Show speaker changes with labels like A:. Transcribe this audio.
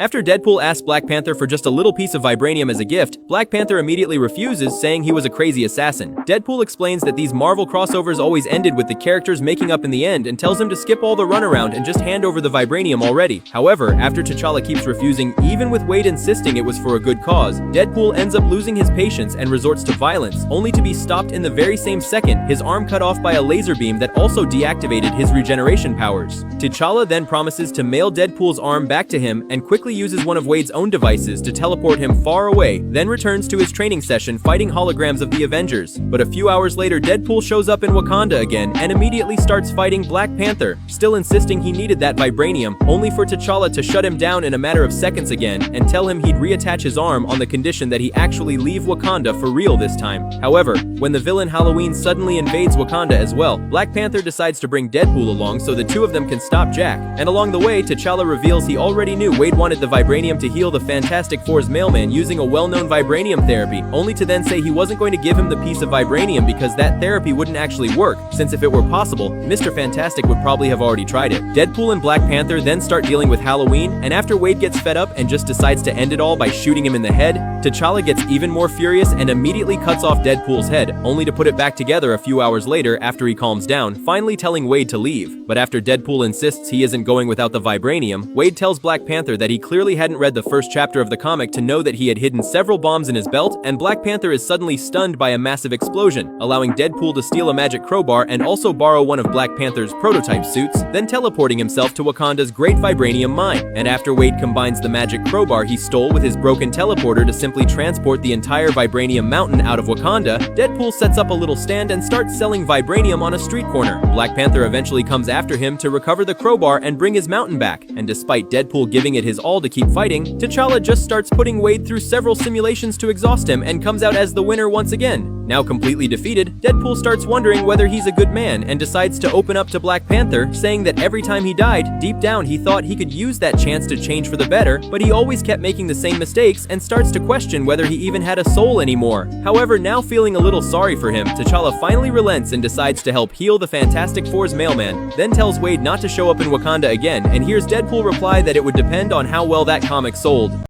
A: After Deadpool asks Black Panther for just a little piece of vibranium as a gift, Black Panther immediately refuses, saying he was a crazy assassin. Deadpool explains that these Marvel crossovers always ended with the characters making up in the end and tells him to skip all the runaround and just hand over the vibranium already. However, after T'Challa keeps refusing, even with Wade insisting it was for a good cause, Deadpool ends up losing his patience and resorts to violence, only to be stopped in the very same second, his arm cut off by a laser beam that also deactivated his regeneration powers. T'Challa then promises to mail Deadpool's arm back to him and quickly uses one of Wade's own devices to teleport him far away, then returns to his training session fighting holograms of the Avengers. But a few hours later, Deadpool shows up in Wakanda again and immediately starts fighting Black Panther, still insisting he needed that vibranium, only for T'Challa to shut him down in a matter of seconds again and tell him he'd reattach his arm on the condition that he actually leave Wakanda for real this time. However, when the villain Halloween suddenly invades Wakanda as well, Black Panther decides to bring Deadpool along so the two of them can stop Jack, and along the way, T'Challa reveals he already knew Wade wanted the vibranium to heal the Fantastic Four's mailman using a well-known vibranium therapy, only to then say he wasn't going to give him the piece of vibranium because that therapy wouldn't actually work, since if it were possible, Mr. Fantastic would probably have already tried it. Deadpool and Black Panther then start dealing with Halloween, and after Wade gets fed up and just decides to end it all by shooting him in the head, T'Challa gets even more furious and immediately cuts off Deadpool's head, only to put it back together a few hours later after he calms down, finally telling Wade to leave. But after Deadpool insists he isn't going without the vibranium, Wade tells Black Panther that he clearly hadn't read the first chapter of the comic to know that he had hidden several bombs in his belt, and Black Panther is suddenly stunned by a massive explosion, allowing Deadpool to steal a magic crowbar and also borrow one of Black Panther's prototype suits, then teleporting himself to Wakanda's great vibranium mine. And after Wade combines the magic crowbar he stole with his broken teleporter to simply transport the entire vibranium mountain out of Wakanda, Deadpool sets up a little stand and starts selling vibranium on a street corner. Black Panther eventually comes after him to recover the crowbar and bring his mountain back, and despite Deadpool giving it his all to keep fighting, T'Challa just starts putting Wade through several simulations to exhaust him and comes out as the winner once again. Now completely defeated, Deadpool starts wondering whether he's a good man and decides to open up to Black Panther, saying that every time he died, deep down he thought he could use that chance to change for the better, but he always kept making the same mistakes and starts to question whether he even had a soul anymore. However, now feeling a little sorry for him, T'Challa finally relents and decides to help heal the Fantastic Four's mailman, then tells Wade not to show up in Wakanda again, and hears Deadpool reply that it would depend on how well that comic sold.